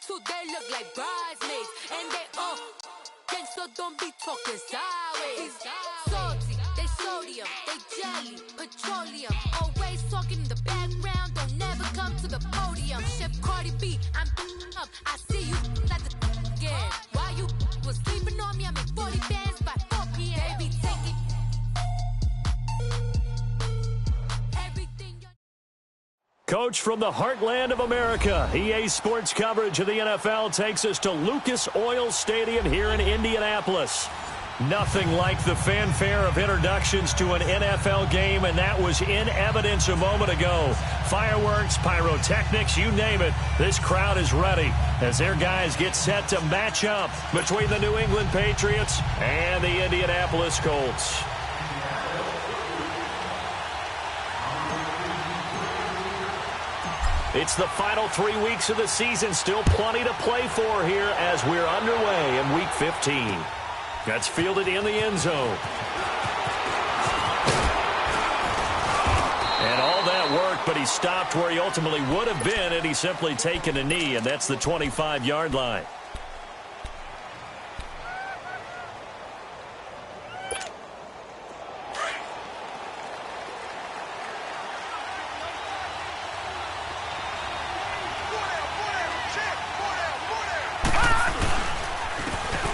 two, they look like bridesmaids. And they all so don't be talking sideways. Salty, they sodium, they jelly, petroleum. Always talking in the background, don't never come to the podium. Chef Cardi B, I'm up. I see you like the again. While you was sleeping on me, I make 40 bands by 4 p.m. Baby, take it. Coach from the heartland of America, EA Sports coverage of the NFL takes us to Lucas Oil Stadium here in Indianapolis. Nothing like the fanfare of introductions to an NFL game, and that was in evidence a moment ago. Fireworks, pyrotechnics, you name it. This crowd is ready as their guys get set to match up between the New England Patriots and the Indianapolis Colts. It's the final 3 weeks of the season. Still plenty to play for here as we're underway in Week 15. That's fielded in the end zone. And all that work, but he stopped where he ultimately would have been had he simply taken a knee, and that's the 25-yard line.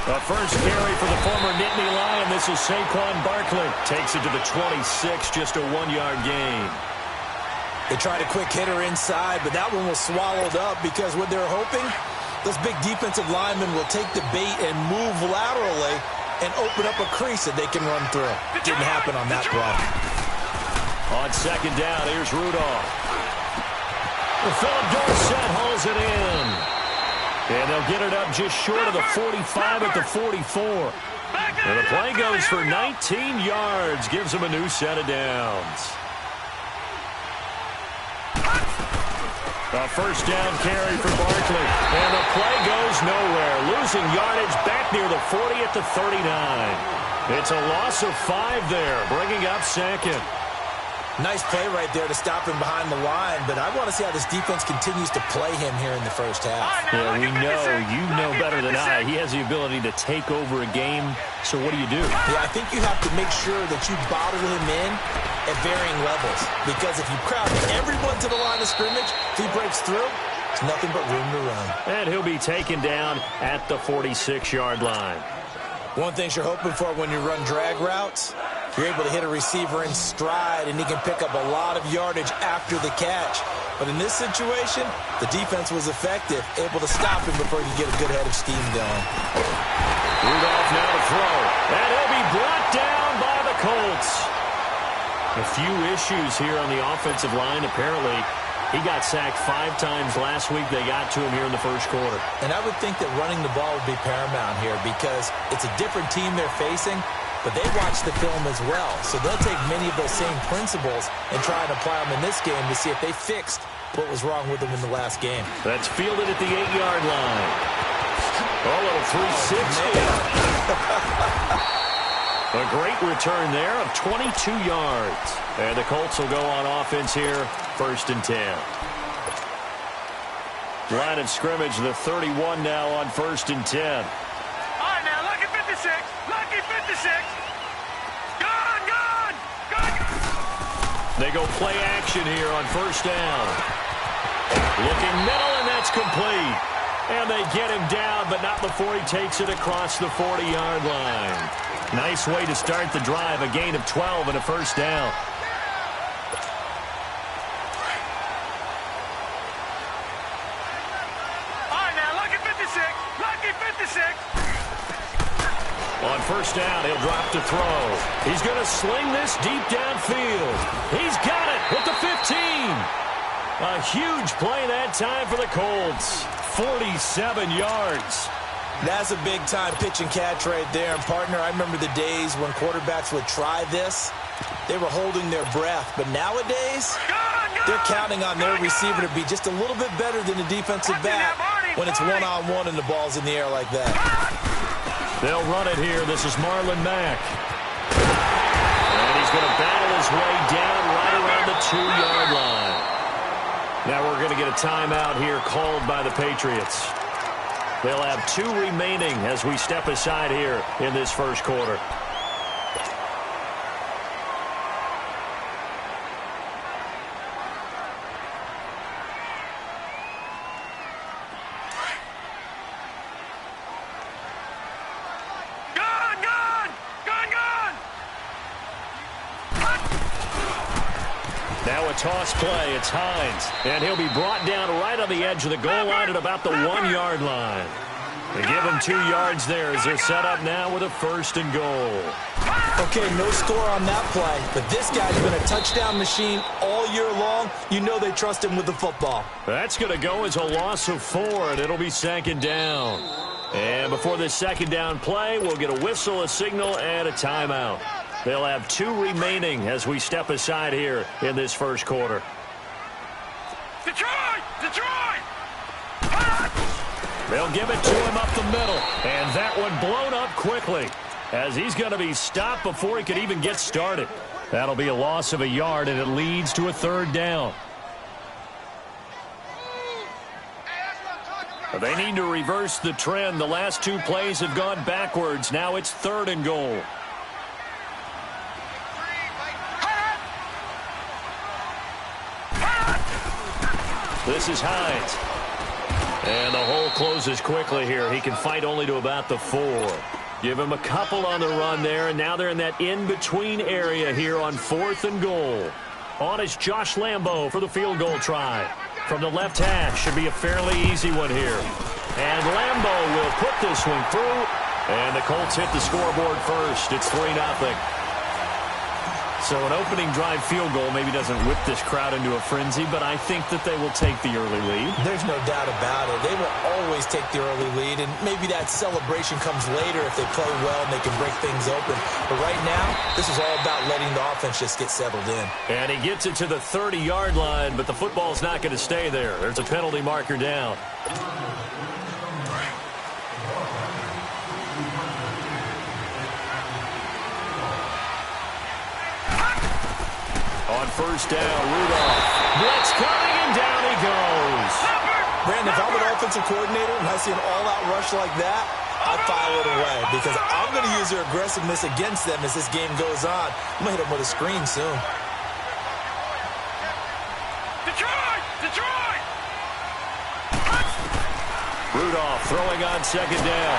A first carry for the former Nittany Lion. This is Saquon Barkley. Takes it to the 26, just a 1-yard gain. They tried a quick hitter inside, but that one was swallowed up because what they're hoping, those big defensive linemen will take the bait and move laterally and open up a crease that they can run through. Didn't happen on that play. On second down, here's Rudolph. Philip Dorsett hauls it in. And they'll get it up just short of the 45 at the 44. And the play goes for 19 yards. Gives them a new set of downs. A first down carry for Barkley. And the play goes nowhere. Losing yardage back near the 40 at the 39. It's a loss of 5 there, bringing up second. Nice play right there to stop him behind the line, but I want to see how this defense continues to play him here in the first half. Yeah, we know, you know better than I, he has the ability to take over a game, so what do? Yeah, I think you have to make sure that you bottle him in at varying levels, because if you crowd everyone to the line of scrimmage, if he breaks through, there's nothing but room to run. And he'll be taken down at the 46-yard line. One thing you're hoping for when you run drag routes, you're able to hit a receiver in stride, and he can pick up a lot of yardage after the catch. But in this situation, the defense was effective, able to stop him before he could get a good head of steam going. Rudolph now to throw, and he'll be brought down by the Colts. A few issues here on the offensive line. Apparently, he got sacked 5 times last week. They got to him here in the first quarter. And I would think that running the ball would be paramount here because it's a different team they're facing, but they watch the film as well. So they'll take many of those same principles and try and apply them in this game to see if they fixed what was wrong with them in the last game. That's fielded at the 8-yard line. A little 360. A great return there of 22 yards. And the Colts will go on offense here, 1st and 10. Line of scrimmage, the 31 now on 1st and 10. All right, now, lucky 56. Lucky 56. Gone. They go play action here on 1st down. Looking middle, and that's complete. And they get him down, but not before he takes it across the 40-yard line. Nice way to start the drive, a gain of 12 and a 1st down. All right, now, lucky 56. Lucky 56. On 1st down, he'll drop to throw. He's going to sling this deep downfield. He's got it with the 15. A huge play that time for the Colts. 47 yards. That's a big-time pitch and catch right there. And, partner, I remember the days when quarterbacks would try this. They were holding their breath. But nowadays, they're counting on their receiver to be just a little bit better than the defensive back when it's one-on-one and the ball's in the air like that. They'll run it here. This is Marlon Mack. And he's going to battle his way down right around the 2-yard line. Now we're going to get a timeout here called by the Patriots. They'll have 2 remaining as we step aside here in this first quarter. Now a toss play. It's Hines. And he'll be brought down right on the edge of the goal line at about the 1-yard line. They give him 2 yards there as they're set up now with a 1st and goal. Okay, no score on that play, but this guy's been a touchdown machine all year long. You know they trust him with the football. That's going to go as a loss of 4, and it'll be 2nd down. And before this 2nd down play, we'll get a whistle, a signal, and a timeout. They'll have 2 remaining as we step aside here in this first quarter. Detroit! Detroit! They'll give it to him up the middle. And that one blown up quickly as he's going to be stopped before he could even get started. That'll be a loss of a yard, and it leads to a 3rd down. They need to reverse the trend. The last 2 plays have gone backwards. Now it's 3rd and goal. This is Hines. And the hole closes quickly here. He can fight only to about the 4. Give him a couple on the run there, and now they're in that in-between area here on 4th and goal. On is Josh Lambo for the field goal try. From the left hash, should be a fairly easy one here. And Lambo will put this one through, and the Colts hit the scoreboard first. It's 3-0. So an opening drive field goal maybe doesn't whip this crowd into a frenzy, but I think that they will take the early lead. There's no doubt about it. They will always take the early lead, and maybe that celebration comes later if they play well and they can break things open. But right now, this is all about letting the offense just get settled in. And he gets it to the 30-yard line, but the football's not going to stay there. There's a penalty marker down. On 1st down, Rudolph. Blitz coming, and down he goes. Brandon, if I'm an offensive coordinator and I see an all-out rush like that, I file it away because I'm going to use their aggressiveness against them as this game goes on. I'm going to hit them with a screen soon. Detroit! Detroit! Rudolph throwing on 2nd down.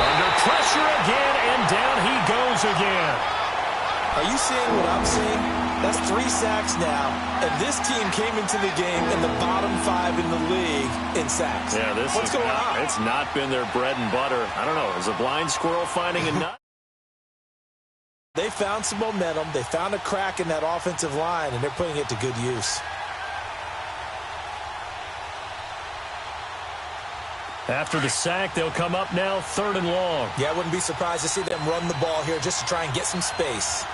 Under pressure again, and down he goes again. Are you seeing what I'm seeing? That's 3 sacks now, and this team came into the game in the bottom 5 in the league in sacks. Yeah, What's going on? It's not been their bread and butter. I don't know. Is a blind squirrel finding a nut? They found some momentum. They found a crack in that offensive line, and they're putting it to good use. After the sack, they'll come up now 3rd and long. Yeah, I wouldn't be surprised to see them run the ball here just to try and get some space.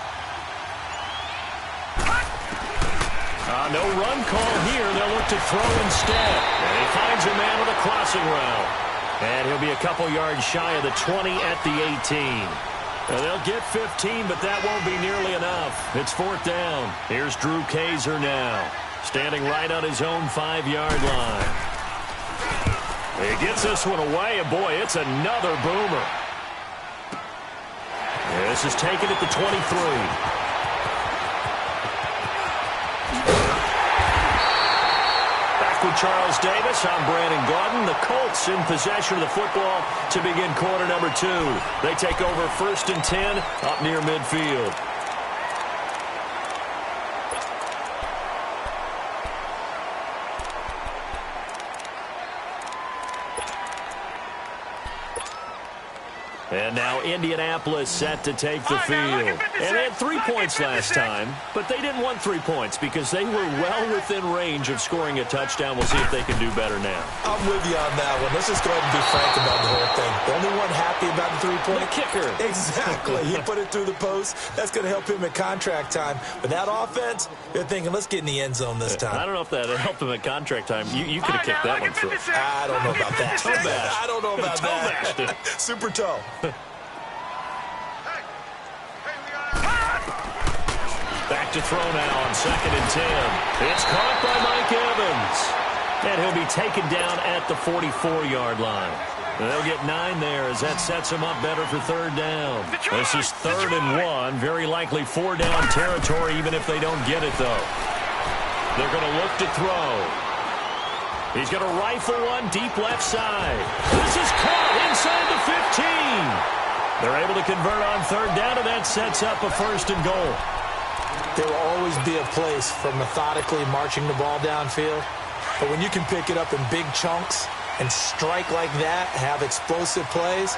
No run call here. They'll look to throw instead. And he finds a man with a crossing route. And he'll be a couple yards shy of the 20 at the 18. Now they'll get 15, but that won't be nearly enough. It's 4th down. Here's Drew Kaiser now, standing right on his own 5-yard line. He gets this one away, and boy, it's another boomer. This is taken at the 23. With Charles Davis, I'm Brandon Gaudin. The Colts in possession of the football to begin quarter number 2. They take over 1st and 10 up near midfield. And now Indianapolis set to take the field. And they had 3 points last time, but they didn't want 3 points because they were well within range of scoring a touchdown. We'll see if they can do better now. I'm with you on that one. Let's just go ahead and be frank about the whole thing. The only one happy about the 3-point. The kicker. Exactly. He put it through the post. That's going to help him at contract time. But that offense, they're thinking, let's get in the end zone this time. I don't know if that helped him at contract time. You could have kicked that one through. I don't know about that. Toe bash. I don't know about that. Super toe. Back to throw now on 2nd and 10. It's caught by Mike Evans. And he'll be taken down at the 44-yard line. They'll get 9 there as that sets them up better for third down. This is 3rd and 1. Very likely 4-down territory even if they don't get it, though. They're going to look to throw. He's going to rifle one deep left side. This is caught inside the 15. They're able to convert on third down, and that sets up a 1st and goal. There will always be a place for methodically marching the ball downfield. But when you can pick it up in big chunks and strike like that, have explosive plays,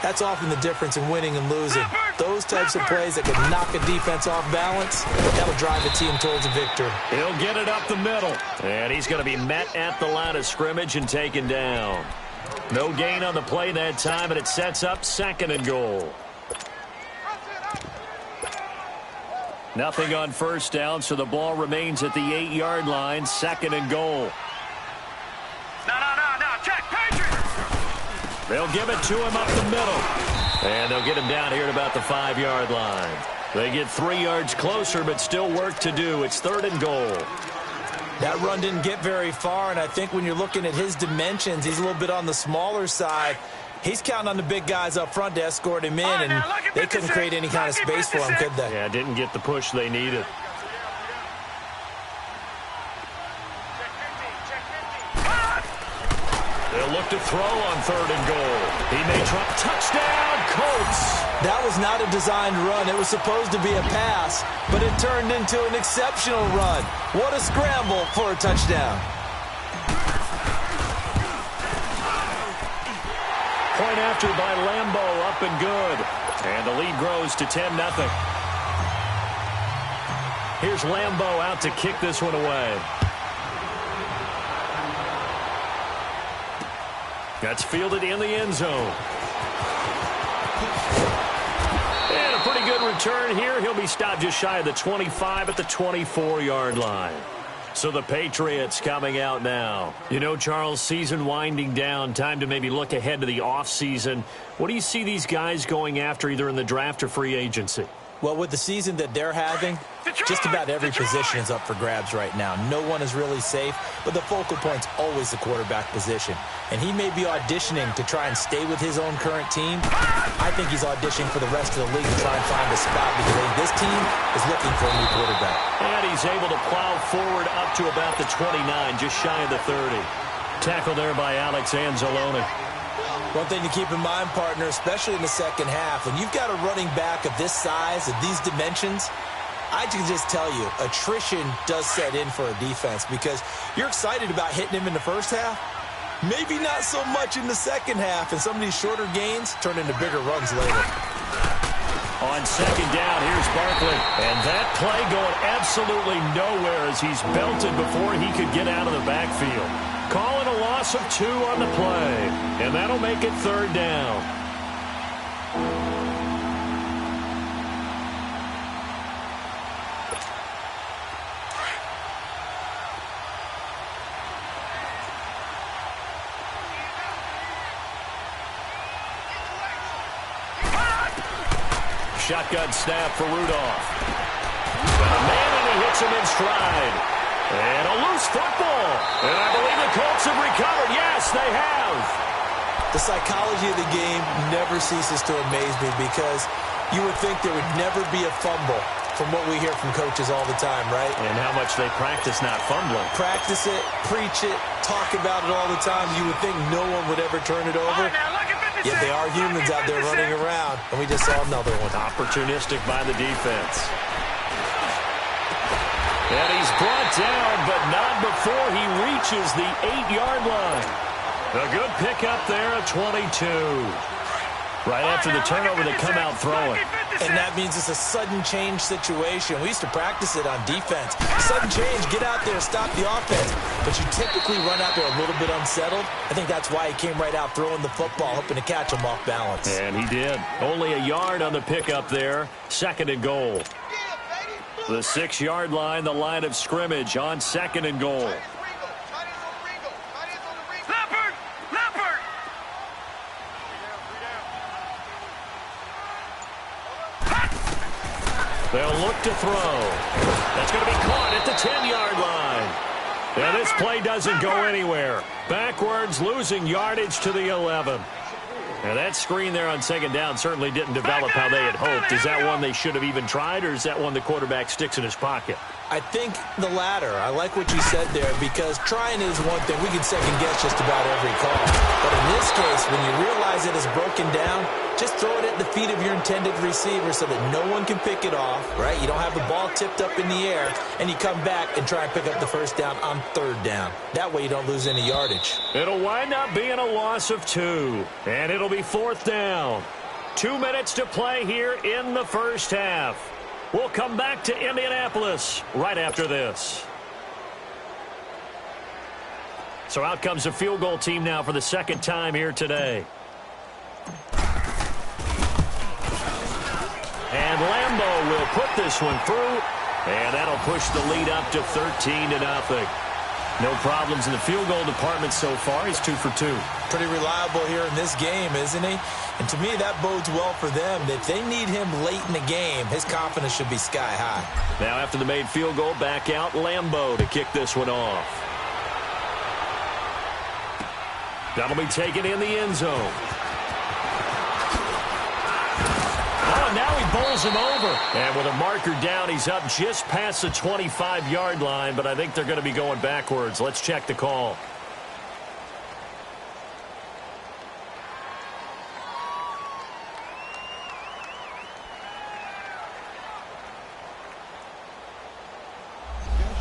that's often the difference in winning and losing. Those types of plays that can knock a defense off balance, that'll drive a team towards a victory. He'll get it up the middle. And he's going to be met at the line of scrimmage and taken down. No gain on the play that time, and it sets up 2nd and goal. Nothing on 1st down, so the ball remains at the 8-yard line, 2nd and goal. No, check, Patriots! They'll give it to him up the middle. And they'll get him down here at about the 5-yard line. They get 3 yards closer, but still work to do. It's 3rd and goal. That run didn't get very far, and I think when you're looking at his dimensions, he's a little bit on the smaller side. He's counting on the big guys up front to escort him in, and they couldn't create any kind of space for him, could they? Yeah, didn't get the push they needed. They'll look to throw on 3rd and goal. He may try. Touchdown, Colts! That was not a designed run. It was supposed to be a pass, but it turned into an exceptional run. What a scramble for a touchdown. Point after by Lambo, up and good. And the lead grows to 10-0. Here's Lambo out to kick this one away. That's fielded in the end zone. And a pretty good return here. He'll be stopped just shy of the 25 at the 24-yard line. So the Patriots coming out now. You know, Charles, season winding down. Time to maybe look ahead to the offseason. What do you see these guys going after either in the draft or free agency? Well, with the season that they're having, just about every position is up for grabs right now. No one is really safe, but the focal point's always the quarterback position. And he may be auditioning to try and stay with his own current team. I think he's auditioning for the rest of the league to try and find a spot because this team is looking for a new quarterback. And he's able to plow forward up to about the 29, just shy of the 30. Tackled there by Alex Anzalone. One thing to keep in mind, partner, especially in the second half, when you've got a running back of this size, of these dimensions, I can just tell you, attrition does set in for a defense because you're excited about hitting him in the first half. Maybe not so much in the second half, and some of these shorter gains turn into bigger runs later. On 2nd down, here's Barkley. And that play going absolutely nowhere as he's belted before he could get out of the backfield. Calling a loss of 2 on the play. And that'll make it 3rd down. Shotgun snap for Rudolph. Got a man and he hits him in stride. And a loose football. And I believe the Colts have recovered. Yes, they have. The psychology of the game never ceases to amaze me because you would think there would never be a fumble from what we hear from coaches all the time, right? And how much they practice not fumbling. Practice it, preach it, talk about it all the time. You would think no one would ever turn it over. Yet they are humans out there running around, and we just saw another one. Opportunistic by the defense. And he's brought down, but not before he reaches the 8-yard line. A good pickup there at 22. Right after the turnover, they come out throwing. And that means it's a sudden change situation. We used to practice it on defense. Sudden change, get out there, stop the offense. But you typically run out there a little bit unsettled. I think that's why he came right out throwing the football, hoping to catch him off balance. And he did. Only a yard on the pickup there. 2nd and goal. The 6-yard line, the line of scrimmage on 2nd and goal. They'll look to throw. That's going to be caught at the 10-yard line. And this play doesn't go anywhere. Backwards, losing yardage to the 11. Now that screen there on second down certainly didn't develop how they had hoped. Is that one they should have even tried, or is that one the quarterback sticks in his pocket? I think the latter. I like what you said there, because trying is one thing. We can second guess just about every call. But in this case, when you realize it is broken down, just throw it at the feet of your intended receiver so that no one can pick it off, right? You don't have the ball tipped up in the air, and you come back and try and pick up the first down on third down. That way you don't lose any yardage. It'll wind up being a loss of 2, and it'll be fourth down. 2 minutes to play here in the first half. We'll come back to Indianapolis right after this. So out comes a field goal team now for the second time here today. And Lambeau will put this one through, and that'll push the lead up to 13-0. No problems in the field goal department so far. He's 2 for 2. Pretty reliable here in this game, isn't he? And to me, that bodes well for them. If they need him late in the game, his confidence should be sky high. Now after the made field goal, back out Lambeau to kick this one off. That'll be taken in the end zone. Oh, now he bowls him over. And with a marker down, he's up just past the 25-yard line, but I think they're going to be going backwards. Let's check the call.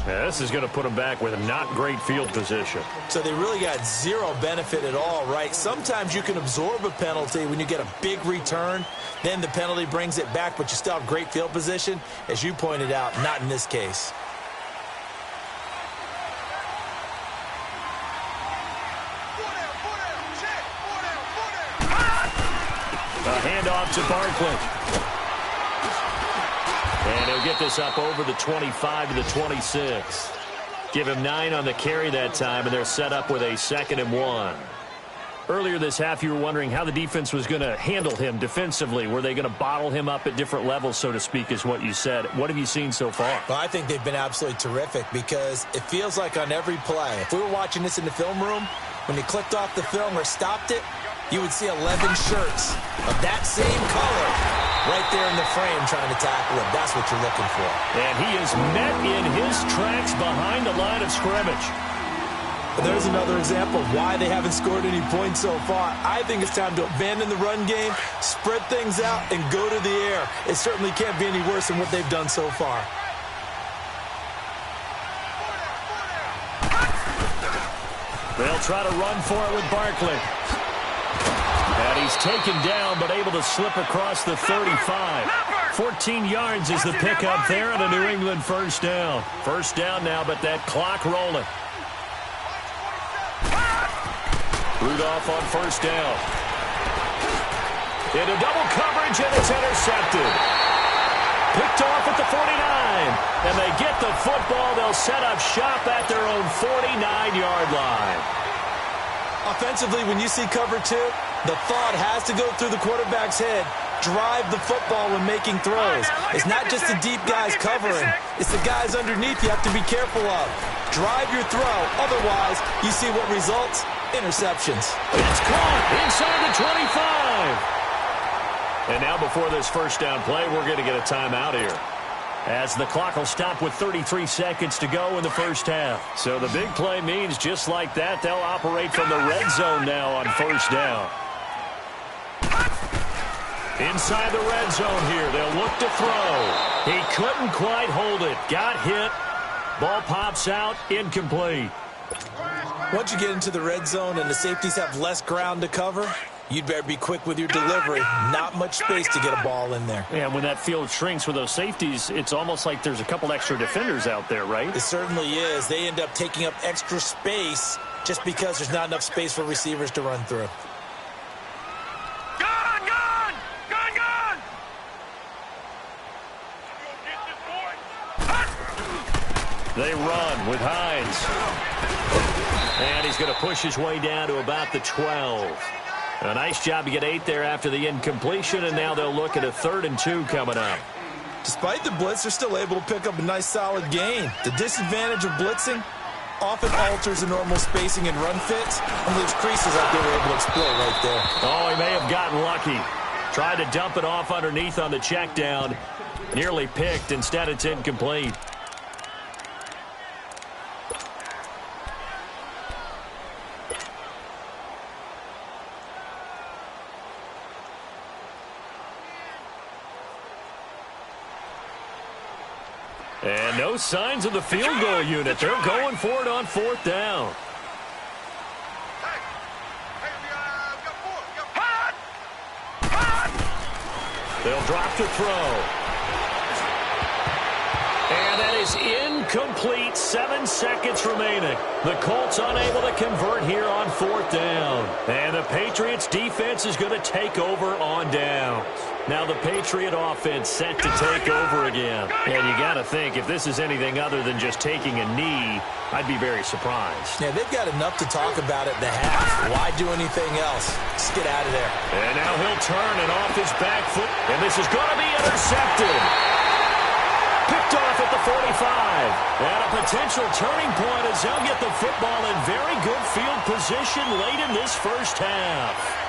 Now, this is going to put them back with a not great field position. So they really got zero benefit at all, right? Sometimes you can absorb a penalty when you get a big return. Then the penalty brings it back, but you still have great field position. As you pointed out, not in this case. A handoff to Barkley. And he'll get this up over the 25 to the 26. Give him 9 on the carry that time, and they're set up with a 2nd and 1. Earlier this half, you were wondering how the defense was going to handle him defensively. Were they going to bottle him up at different levels, so to speak, is what you said. What have you seen so far? Well, I think they've been absolutely terrific, because it feels like on every play, if we were watching this in the film room, when you clicked off the film or stopped it, you would see 11 shirts of that same color right there in the frame trying to tackle him. That's what you're looking for. And he is met in his tracks behind the line of scrimmage. There's another example of why they haven't scored any points so far. I think it's time to abandon the run game, spread things out, and go to the air. It certainly can't be any worse than what they've done so far. They'll try to run for it with Barkley. And he's taken down, but able to slip across the 35. 14 yards is the pickup there and a New England first down. First down now, but that clock rolling. Rudolph on first down. Into double coverage, and it's intercepted. Picked off at the 49. And they get the football. They'll set up shop at their own 49-yard line. Offensively, when you see cover 2, the thought has to go through the quarterback's head. Drive the football when making throws. It's not just the deep guys covering. It's the guys underneath you have to be careful of. Drive your throw. Otherwise, you see what results? Interceptions. It's caught inside the 25. And now before this first down play, we're going to get a timeout here, as the clock will stop with 33 seconds to go in the first half. So the big play means just like that, they'll operate from the red zone now on first down. Inside the red zone here, they'll look to throw. He couldn't quite hold it. Got hit. Ball pops out, incomplete. Once you get into the red zone and the safeties have less ground to cover, you'd better be quick with your delivery. Not much space to get a ball in there. Yeah, when that field shrinks with those safeties, it's almost like there's a couple extra defenders out there, right? It certainly is. They end up taking up extra space just because there's not enough space for receivers to run through. They run with Hines. And he's going to push his way down to about the 12. A nice job to get 8 there after the incompletion, and now they'll look at a 3rd and 2 coming up. Despite the blitz, they're still able to pick up a nice solid gain. The disadvantage of blitzing, often alters the normal spacing and run fits and leaves creases like they were able to exploit right there. Oh, he may have gotten lucky. Tried to dump it off underneath on the check down. Nearly picked. Instead, it's incomplete. And no signs of the field goal unit. They're going for it on fourth down. They'll drop to throw. And that is incomplete. 7 seconds remaining. The Colts unable to convert here on fourth down. And the Patriots defense is going to take over on downs. Now the Patriot offense set to take over again. And you got to think, if this is anything other than just taking a knee, I'd be very surprised. Yeah, they've got enough to talk about at the half. Why do anything else? Just get out of there. And now he'll turn and off his back foot. And this is going to be intercepted. Picked off at the 45. And a potential turning point as they'll get the football in very good field position late in this first half.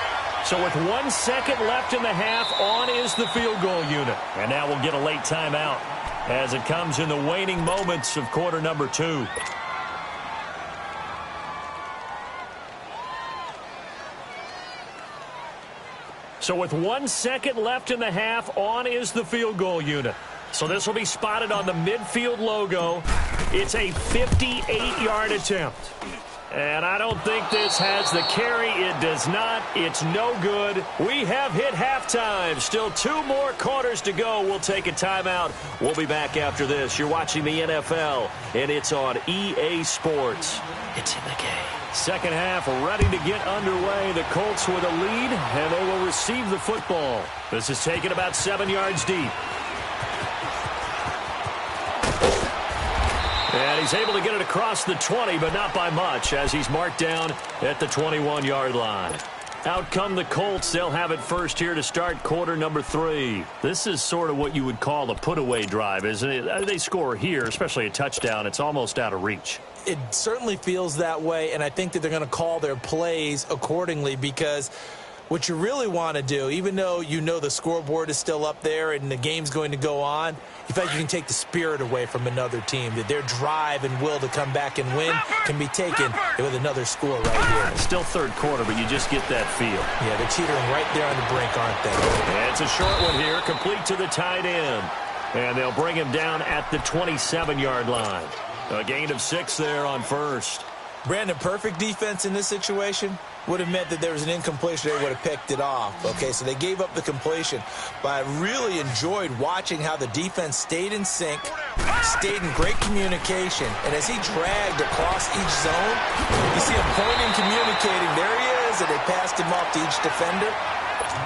So with 1 second left in the half, on is the field goal unit. And now we'll get a late timeout as it comes in the waning moments of quarter number 2. So with 1 second left in the half, on is the field goal unit. So this will be spotted on the midfield logo. It's a 58-yard attempt. And I don't think this has the carry. It does not. It's no good. We have hit halftime. Still 2 more quarters to go. We'll take a timeout. We'll be back after this. You're watching the NFL, and it's on EA Sports. It's in the game. Second half ready to get underway. The Colts with a lead, and they will receive the football. This is taken about 7 yards deep. And he's able to get it across the 20, but not by much, as he's marked down at the 21-yard line. Out come the Colts. They'll have it first here to start quarter number 3. This is sort of what you would call a put-away drive, isn't it? They score here, especially a touchdown. It's almost out of reach. It certainly feels that way, and I think that they're going to call their plays accordingly, because what you really want to do, even though you know the scoreboard is still up there and the game's going to go on, in fact, you can take the spirit away from another team, that their drive and will to come back and win can be taken with another score right here. Still third quarter, but you just get that feel. Yeah, they're teetering right there on the brink, aren't they? And it's a short one here, complete to the tight end. And they'll bring him down at the 27-yard line. A gain of 6 there on first. Brandon, perfect defense in this situation would have meant that there was an incompletion. They would have picked it off. Okay, so they gave up the completion. But I really enjoyed watching how the defense stayed in sync, stayed in great communication. And as he dragged across each zone, you see him pointing, communicating. There he is, and they passed him off to each defender.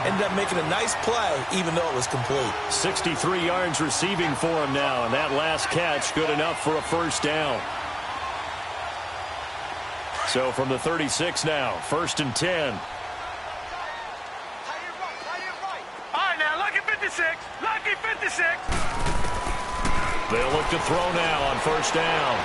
Ended up making a nice play, even though it was complete. 63 yards receiving for him now, and that last catch good enough for a first down. So from the 36 now, 1st and 10. All right, now, lucky 56. Lucky 56. They'll look to throw now on first down.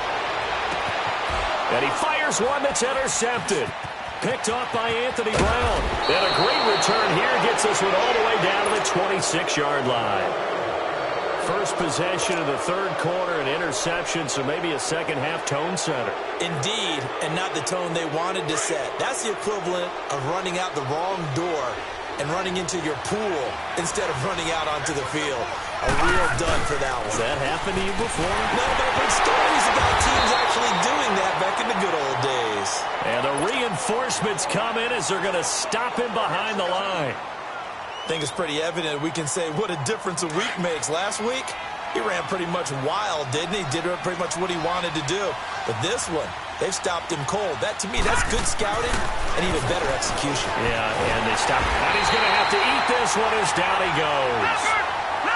And he fires one that's intercepted. Picked off by Anthony Brown. And a great return here gets us one all the way down to the 26-yard line. First possession of the third quarter, an interception, so maybe a second-half tone setter. Indeed, and not the tone they wanted to set. That's the equivalent of running out the wrong door and running into your pool instead of running out onto the field. A real dud for that one. Has that happened to you before? No, but I've heard stories about teams actually doing that back in the good old days. And the reinforcements come in as they're going to stop him behind the line. I think it's pretty evident we can say what a difference a week makes. Last week, he ran pretty much wild, didn't he? Did pretty much what he wanted to do. But this one, they've stopped him cold. That, to me, that's good scouting and even better execution. Yeah, and they stopped. And he's going to have to eat this one as down he goes.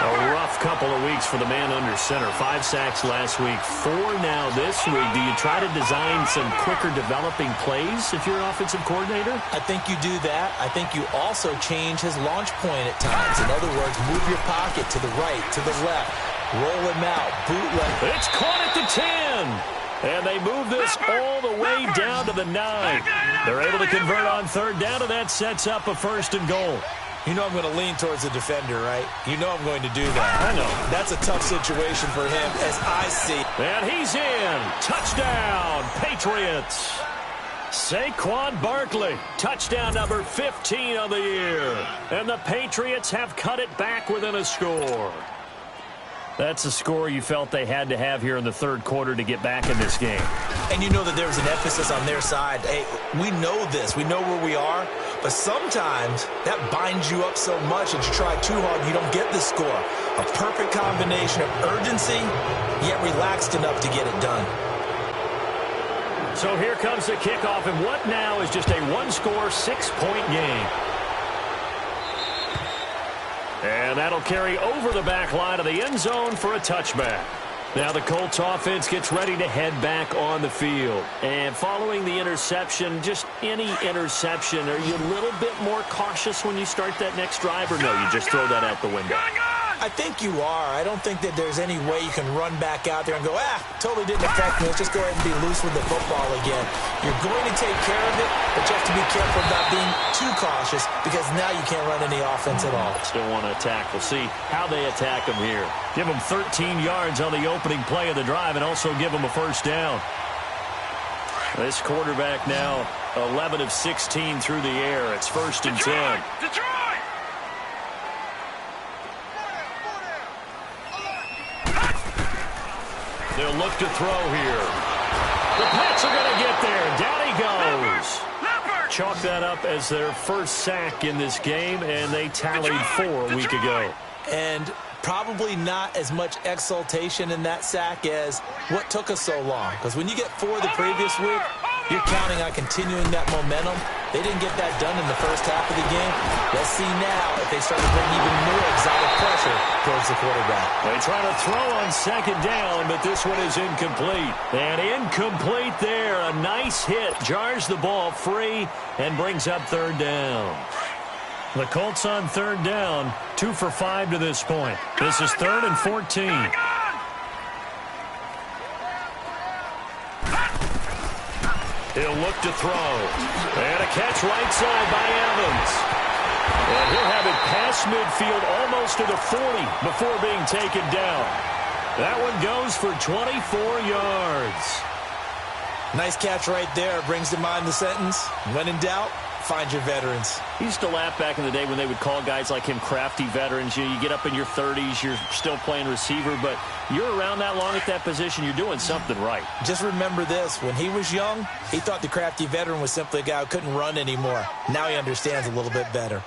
A rough couple of weeks for the man under center. 5 sacks last week, 4 now this week. Do you try to design some quicker developing plays if you're an offensive coordinator? I think you do that. I think you also change his launch point at times. In other words, move your pocket to the right, to the left. Roll him out, bootleg. It's caught at the 10. And they move this all the way down to the 9. They're able to convert on third down, and that sets up a 1st and goal. You know I'm going to lean towards the defender, right? You know I'm going to do that. I know. That's a tough situation for him, as I see. And he's in. Touchdown, Patriots. Saquon Barkley, touchdown number 15 of the year. And the Patriots have cut it back within a score. That's a score you felt they had to have here in the third quarter to get back in this game. And you know that there was an emphasis on their side. Hey, we know this. We know where we are. But sometimes that binds you up so much that you try too hard, you don't get the score. A perfect combination of urgency, yet relaxed enough to get it done. So here comes the kickoff, and what now is just a one-score, 6-point game. And that'll carry over the back line of the end zone for a touchback. Now the Colts offense gets ready to head back on the field. And following the interception, just any interception, are you a little bit more cautious when you start that next drive, or no, you just throw that out the window? I think you are. I don't think that there's any way you can run back out there and go, totally didn't affect me. Let's just go ahead and be loose with the football again. You're going to take care of it, but you have to be careful about being too cautious because now you can't run any offense at all. Still want to attack. We'll see how they attack them here. Give them 13 yards on the opening play of the drive and also give them a 1st down. This quarterback now 11 of 16 through the air. It's 1st and 10. Detroit! They'll look to throw here. The Pats are going to get there. Down he goes. Chalk that up as their first sack in this game, and they tallied 4 a week ago. And probably not as much exultation in that sack as what took us so long. Because when you get 4 the previous week, you're counting on continuing that momentum. They didn't get that done in the first half of the game. Let's see now if they start to bring even more exotic pressure towards the quarterback. They try to throw on 2nd down, but this one is incomplete. And incomplete there. A nice hit. Jars the ball free and brings up 3rd down. The Colts on 3rd down, 2 for 5 to this point. This is 3rd and 14. He'll look to throw. And a catch right side by Evans. And he'll have it past midfield almost to the 40 before being taken down. That one goes for 24 yards. Nice catch right there. Brings to mind the sentence, when in doubt, find your veterans. He used to laugh back in the day when they would call guys like him crafty veterans. You get up in your 30s, you're still playing receiver, but you're around that long at that position, you're doing something right. Just remember this. When he was young, he thought the crafty veteran was simply a guy who couldn't run anymore. Now he understands a little bit better.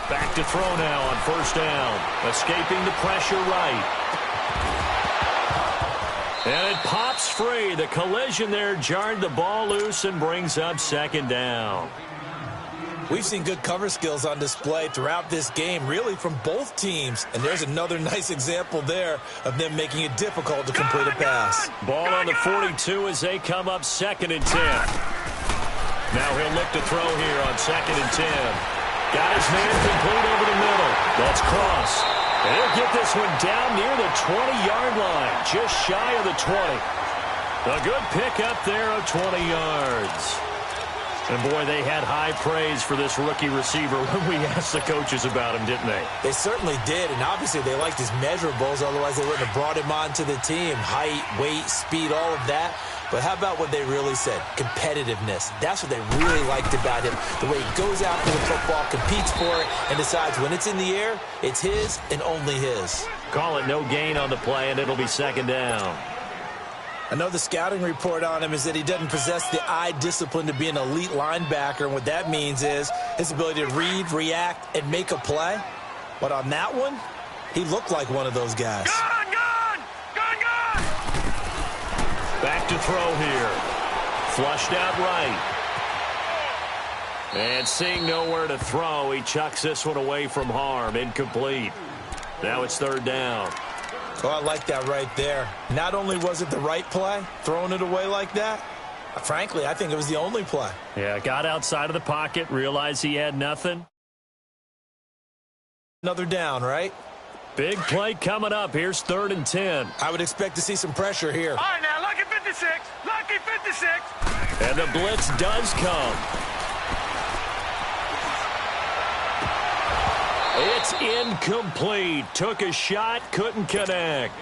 Back to throw now on 1st down. Escaping the pressure right. And it pops free. The collision there jarred the ball loose and brings up 2nd down. We've seen good cover skills on display throughout this game, really from both teams. And there's another nice example there of them making it difficult to complete a pass. Ball on the 42 as they come up 2nd and 10. Now he'll look to throw here on 2nd and 10. Got his man complete over the middle. That's Cross. And he'll get this one down near the 20-yard line, just shy of the 20. A good pickup there of 20 yards. And, boy, they had high praise for this rookie receiver when we asked the coaches about him, didn't they? They certainly did, and obviously they liked his measurables. Otherwise, they wouldn't have brought him onto the team. Height, weight, speed, all of that. But how about what they really said? Competitiveness. That's what they really liked about him. The way he goes after the football, competes for it, and decides when it's in the air, it's his and only his. Call it no gain on the play, and it'll be 2nd down. I know the scouting report on him is that he doesn't possess the eye discipline to be an elite linebacker. And what that means is his ability to read, react, and make a play. But on that one, he looked like one of those guys. Back to throw here. Flushed out right. And seeing nowhere to throw, he chucks this one away from harm. Incomplete. Now it's 3rd down. Oh, I like that right there. Not only was it the right play, throwing it away like that, frankly, I think it was the only play. Yeah, got outside of the pocket, realized he had nothing. Another down, right? Big play coming up. Here's 3rd and 10. I would expect to see some pressure here. All right, now, lucky 56. Lucky 56. And the blitz does come. It's incomplete. Took a shot, couldn't connect.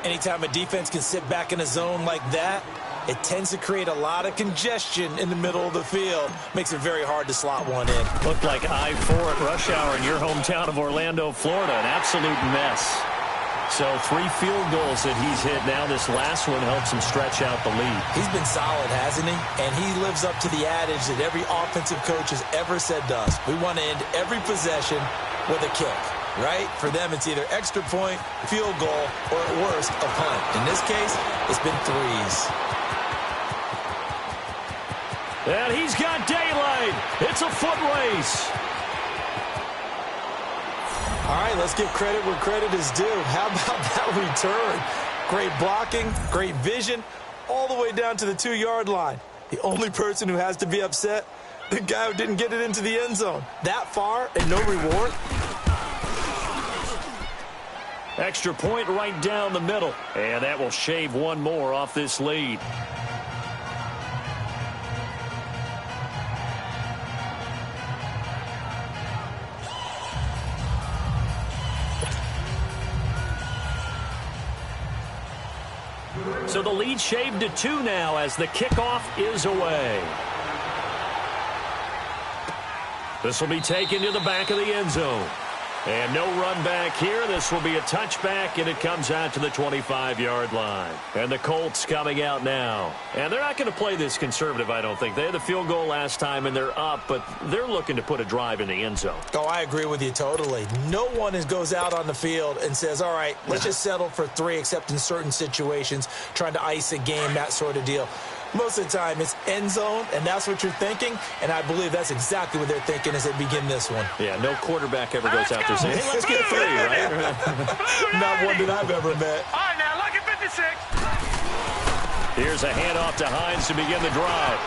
Anytime a defense can sit back in a zone like that, it tends to create a lot of congestion in the middle of the field. Makes it very hard to slot one in. Looked like I-4 at rush hour in your hometown of Orlando, Florida. An absolute mess. So 3 field goals that he's hit now. This last one helps him stretch out the lead. He's been solid, hasn't he? And he lives up to the adage that every offensive coach has ever said to us. We want to end every possession with a kick, right? For them, it's either extra point, field goal, or at worst, a punt. In this case, it's been 3s. And he's got daylight. It's a foot race. All right, let's give credit where credit is due. How about that return? Great blocking, great vision, all the way down to the 2-yard line. The only person who has to be upset, the guy who didn't get it into the end zone. That far and no reward? Extra point right down the middle. And that will shave one more off this lead. So the lead shaved to 2 now as the kickoff is away. This will be taken to the back of the end zone. And no run back here. This will be a touchback, and it comes out to the 25-yard line. And the Colts coming out now. And they're not going to play this conservative, I don't think. They had the field goal last time, and they're up, but they're looking to put a drive in the end zone. Oh, I agree with you totally. No one goes out on the field and says, all right, let's just settle for 3, except in certain situations, trying to ice a game, that sort of deal. Most of the time, it's end zone, and that's what you're thinking, and I believe that's exactly what they're thinking as they begin this one. Yeah, no quarterback ever goes out there saying, hey, let's get 3, right? Not one that I've ever met. All right, now, lucky 56. Here's a handoff to Hines to begin the drive.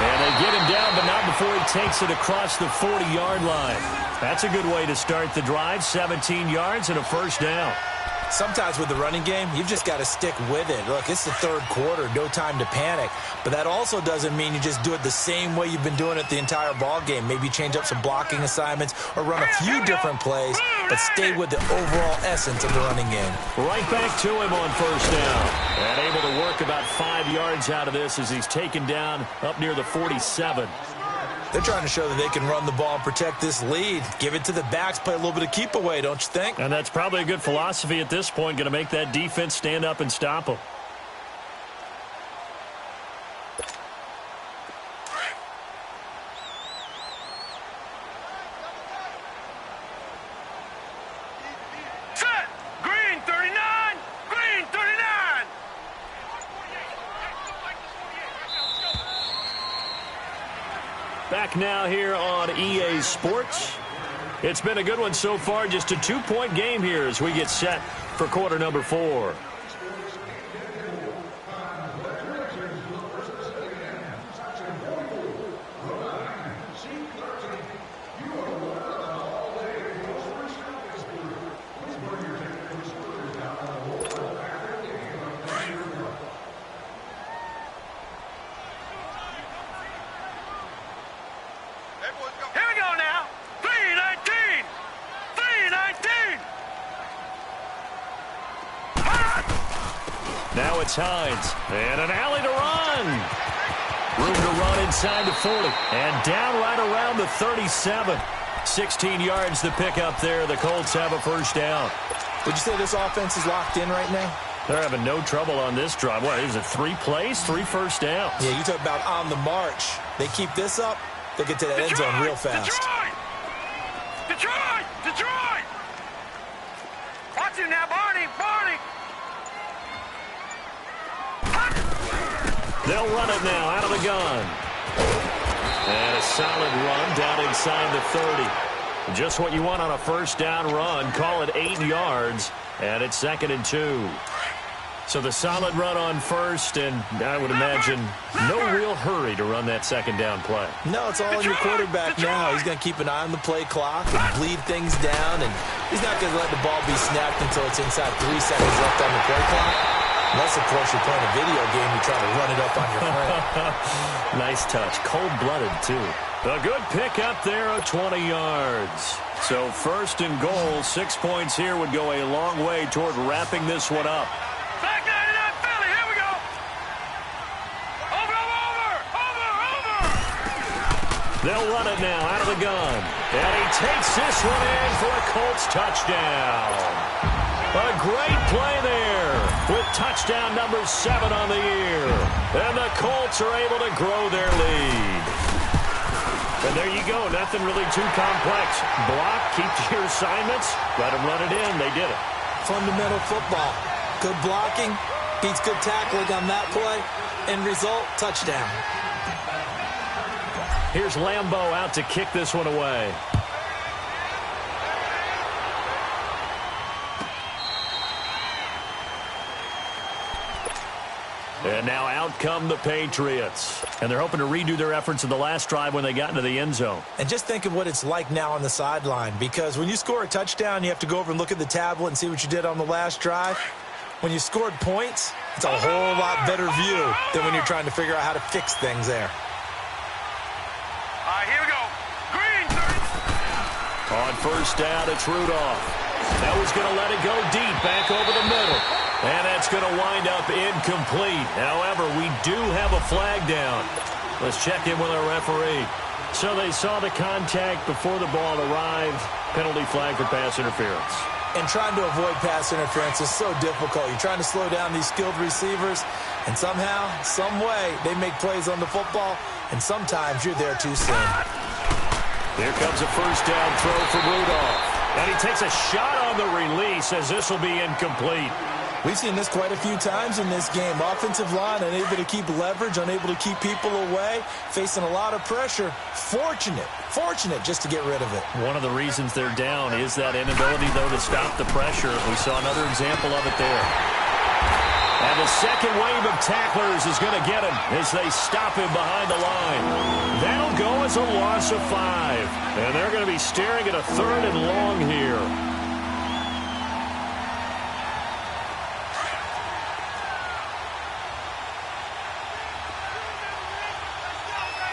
And they get him down, but not before he takes it across the 40-yard line. That's a good way to start the drive, 17 yards and a first down. Sometimes with the running game, you've just got to stick with it. Look, it's the 3rd quarter, no time to panic. But that also doesn't mean you just do it the same way you've been doing it the entire ball game. Maybe change up some blocking assignments or run a few different plays, but stay with the overall essence of the running game. Right back to him on first down. And able to work about 5 yards out of this as he's taken down up near the 47. They're trying to show that they can run the ball and protect this lead. Give it to the backs, play a little bit of keep away, don't you think? And that's probably a good philosophy at this point, going to make that defense stand up and stop them. Set. Green 39. Green 39. Back now here on EA Sports. It's been a good one so far. Just a 2-point game here as we get set for quarter number 4. Here we go now. 319. 319. Now it's Hines. And an alley to run. Room to run inside the 40. And down right around the 37. 16 yards to pick up there. The Colts have a first down. Would you say this offense is locked in right now? They're having no trouble on this drive. What is it, 3 plays, 3 first downs? Yeah, you talk about on the march. They keep this up, they get to that end zone real fast. Detroit! Detroit! Detroit! Watch him now, Barney! Barney! They'll run it now out of the gun. And a solid run down inside the 30. Just what you want on a first down run. Call it 8 yards. And it's 2nd and 2. So the solid run on first, and I would imagine no real hurry to run that second down play. No, it's all on your quarterback now. He's going to keep an eye on the play clock and bleed things down, and he's not going to let the ball be snapped until it's inside 3 seconds left on the play clock. Unless, of course, you're playing a video game, you try to run it up on your friend. Nice touch. Cold-blooded, too. A good pick up there of 20 yards. So first and goal, 6 points here would go a long way toward wrapping this one up. Back 99 Philly, here we go. Over. They'll run it now out of the gun. And he takes this one in for a Colts touchdown. A great play there with touchdown number 7 on the year. And the Colts are able to grow their lead. And there you go. Nothing really too complex. Block, keep to your assignments, let them run it in. They did it. Fundamental football. Good blocking, beats good tackling on that play. End result, touchdown. Here's Lambeau out to kick this one away. And now out come the Patriots. And they're hoping to redo their efforts in the last drive when they got into the end zone. And just think of what it's like now on the sideline, because when you score a touchdown, you have to go over and look at the tablet and see what you did on the last drive. When you scored points, it's a whole lot better view than when you're trying to figure out how to fix things there. All right, here we go. Green, 30. On first down, it's Rudolph. That was going to let it go deep back over the middle. And that's going to wind up incomplete. However, we do have a flag down. Let's check in with our referee. So they saw the contact before the ball arrived. Penalty flag for pass interference. And trying to avoid pass interference is so difficult. You're trying to slow down these skilled receivers, and somehow, some way, they make plays on the football, and sometimes you're there too soon. Here comes a first down throw for Rudolph. And he takes a shot on the release as this will be incomplete. We've seen this quite a few times in this game. Offensive line unable to keep leverage, unable to keep people away, facing a lot of pressure. Fortunate just to get rid of it. One of the reasons they're down is that inability, though, to stop the pressure. We saw another example of it there. And the second wave of tacklers is going to get him as they stop him behind the line. That'll go as a loss of 5. And they're going to be staring at a 3rd and long here.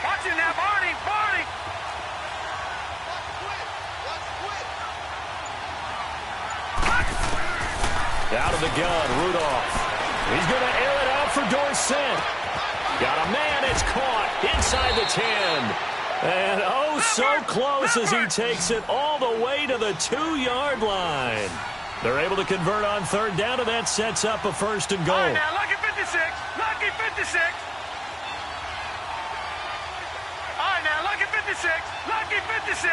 Watch it now, Barney. Out of the gun, Rudolph. He's going to air it out for Dorsett. Got a man, it's caught inside the 10. And oh, so close as he takes it all the way to the 2-yard line. They're able to convert on 3rd down, and that sets up a 1st and goal. All right, now, lucky 56. Lucky 56. All right, now, lucky 56. Lucky 56.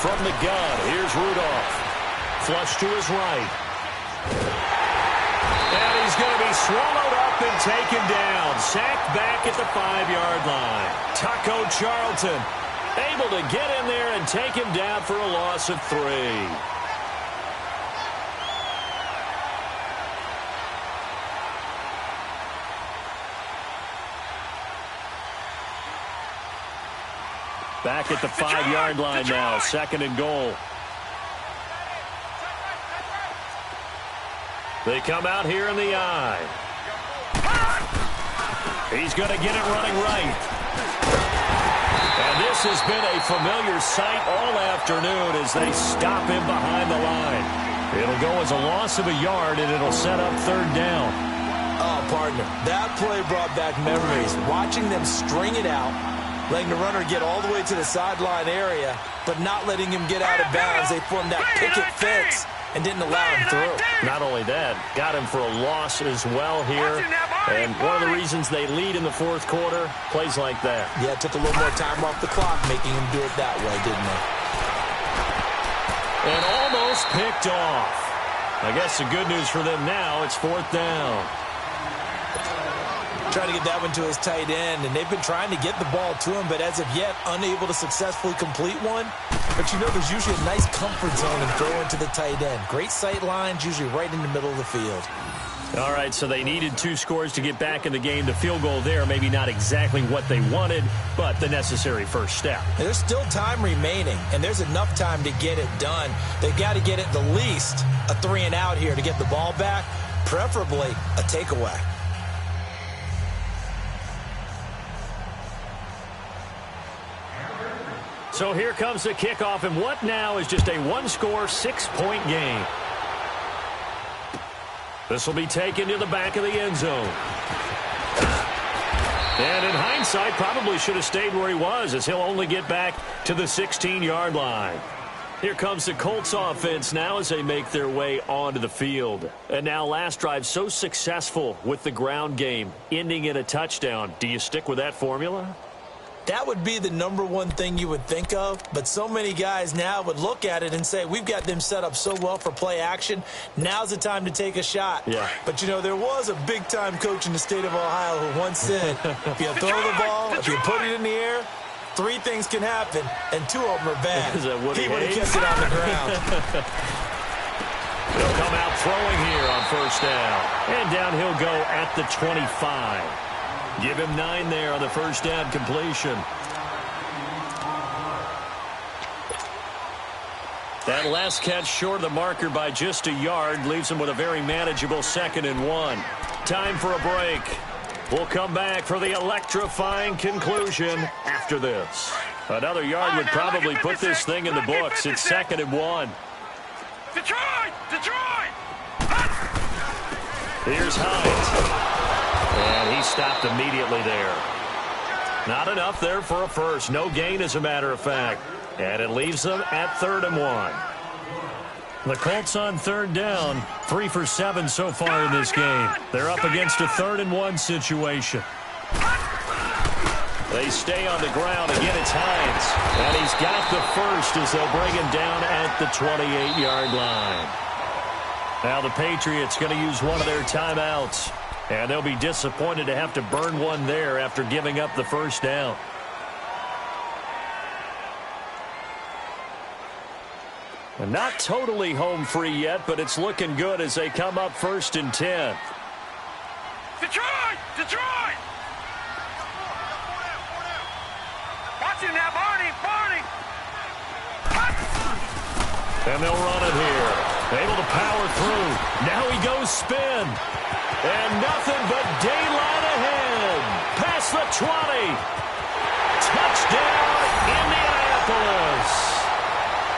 From the gun, here's Rudolph. Flush to his right. And he's going to be swallowed up and taken down. Sacked back at the 5-yard line. Taco Charlton able to get in there and take him down for a loss of 3. Back at the 5-yard line now, 2nd and goal. They come out here in the eye. He's going to get it running right. And this has been a familiar sight all afternoon as they stop him behind the line. It'll go as a loss of a yard, and it'll set up 3rd down. Oh, partner, that play brought back memories. Watching them string it out, letting the runner get all the way to the sideline area, but not letting him get out of bounds. They formed that picket fence and didn't allow him through. Not only that, got him for a loss as well here. And one of the reasons they lead in the 4th quarter, plays like that. Yeah, it took a little more time off the clock, making him do it that way, didn't they? And almost picked off. I guess the good news for them now, it's 4th down. Trying to get that one to his tight end, and they've been trying to get the ball to him, but as of yet, unable to successfully complete one. But you know, there's usually a nice comfort zone in throwing to the tight end. Great sight lines, usually right in the middle of the field. All right, so they needed 2 scores to get back in the game. The field goal there, maybe not exactly what they wanted, but the necessary first step. There's still time remaining, and there's enough time to get it done. They've got to get at the least a 3-and-out here to get the ball back, preferably a takeaway. So here comes the kickoff, and what now is just a 1-score, 6-point game. This will be taken to the back of the end zone. And in hindsight, probably should have stayed where he was, as he'll only get back to the 16-yard line. Here comes the Colts offense now as they make their way onto the field. And now last drive so successful with the ground game, ending in a touchdown. Do you stick with that formula? That would be the number one thing you would think of, but so many guys now would look at it and say, we've got them set up so well for play action, now's the time to take a shot. Yeah. But, you know, there was a big-time coach in the state of Ohio who once said, if you throw the ball, if you put it in the air, 3 things can happen, and 2 of them are bad. He would have kept it on the ground. He'll come out throwing here on first down. And down he'll go at the 25. Give him 9 there on the first down completion. That last catch short of the marker by just a yard leaves him with a very manageable 2nd and 1. Time for a break. We'll come back for the electrifying conclusion after this. Another yard would probably put this thing in the books. It's 2nd and 1. Detroit! Detroit! Here's Hines. And he stopped immediately there. Not enough there for a first. No gain, as a matter of fact. And it leaves them at 3rd and 1. The Colts on 3rd down. 3 for 7 so far in this game. They're up against a 3rd and 1 situation. They stay on the ground. Again, it's Hines. And he's got the first as they'll bring him down at the 28-yard line. Now the Patriots going to use one of their timeouts. And they'll be disappointed to have to burn one there after giving up the first down. And not totally home free yet, but it's looking good as they come up 1st and 10. Detroit! Detroit! Watch him now, Barney! Barney! And they'll run it here. Able to power through. Now he goes spin. And nothing but daylight ahead. Past the 20. Touchdown, Indianapolis.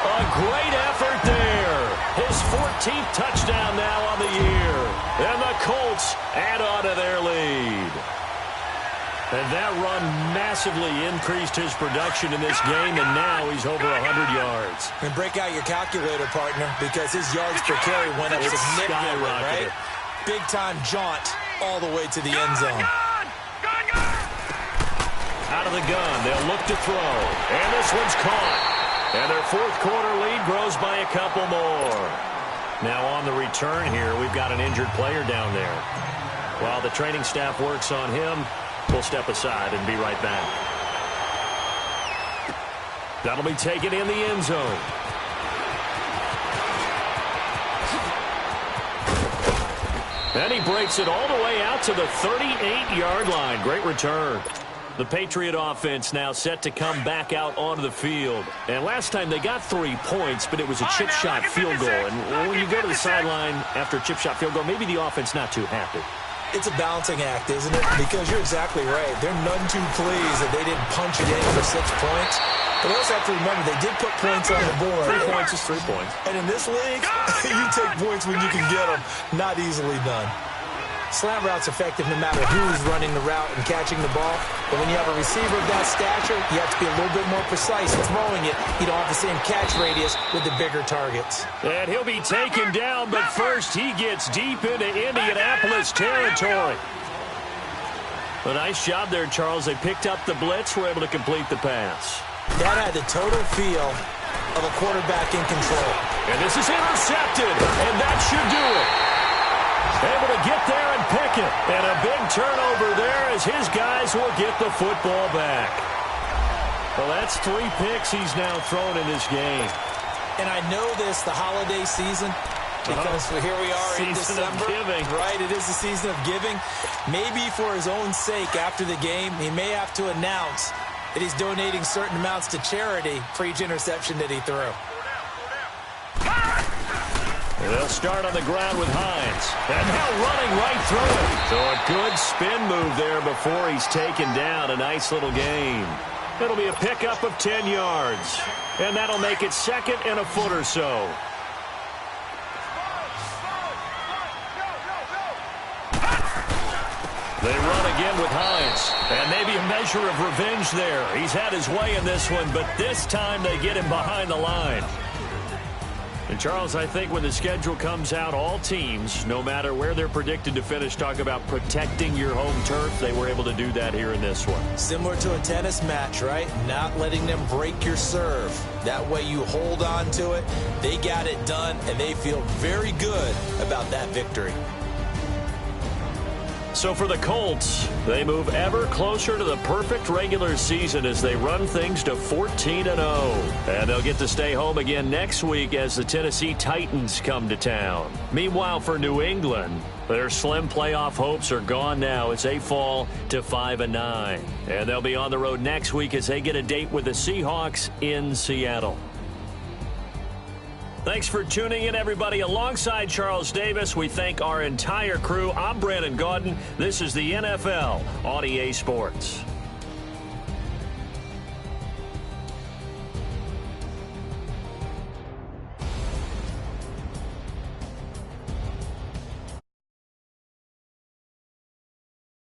A great effort there. His 14th touchdown now on the year. And the Colts add on to their lead. And that run massively increased his production in this game, and now he's over 100 yards. And break out your calculator, partner, because his yards per carry went up significantly, right? Big-time jaunt all the way to the end zone. Out of the gun, they'll look to throw. And this one's caught. And their 4th quarter lead grows by a couple more. Now on the return here, we've got an injured player down there. While the training staff works on him, we'll step aside and be right back. That'll be taken in the end zone. And he breaks it all the way out to the 38-yard line. Great return. The Patriot offense now set to come back out onto the field. And last time they got 3 points, but it was a chip shot field goal. And when you go to the sideline after a chip shot field goal, maybe the offense not too happy. It's a balancing act, isn't it? Because you're exactly right. They're none too pleased that they didn't punch it in for 6 points. But they also have to remember they did put points on the board. 3 points is 3 points. And in this league, you take points when you can get them. Not easily done. Slant route's effective no matter who's running the route and catching the ball. But when you have a receiver of that stature, you have to be a little bit more precise throwing it. You don't have the same catch radius with the bigger targets. And he'll be taken down, but first he gets deep into Indianapolis territory. A nice job there, Charles. They picked up the blitz, were able to complete the pass. That had the total feel of a quarterback in control. And this is intercepted, and that should do it. Able to get there and pick interception. And a big turnover there as his guys will get the football back. Well, that's 3 picks he's now thrown in this game. And I know this, the holiday season, because here we are in December. Season of giving. Right, it is the season of giving. Maybe for his own sake after the game, he may have to announce that he's donating certain amounts to charity for each interception that he threw. They'll start on the ground with Hines. And now running right through it. So a good spin move there before he's taken down. A nice little game. It'll be a pickup of 10 yards. And that'll make it second and a foot or so. They run again with Hines. And maybe a measure of revenge there. He's had his way in this one, but this time they get him behind the line. And, Charles, I think when the schedule comes out, all teams, no matter where they're predicted to finish, talk about protecting your home turf. They were able to do that here in this one. Similar to a tennis match, right? Not letting them break your serve. That way you hold on to it. They got it done, and they feel very good about that victory. So for the Colts, they move ever closer to the perfect regular season as they run things to 14-0. And they'll get to stay home again next week as the Tennessee Titans come to town. Meanwhile, for New England, their slim playoff hopes are gone now as they fall to 5-9. And they'll be on the road next week as they get a date with the Seahawks in Seattle. Thanks for tuning in, everybody. Alongside Charles Davis, we thank our entire crew. I'm Brandon Gaudin. This is the NFL on EA Sports.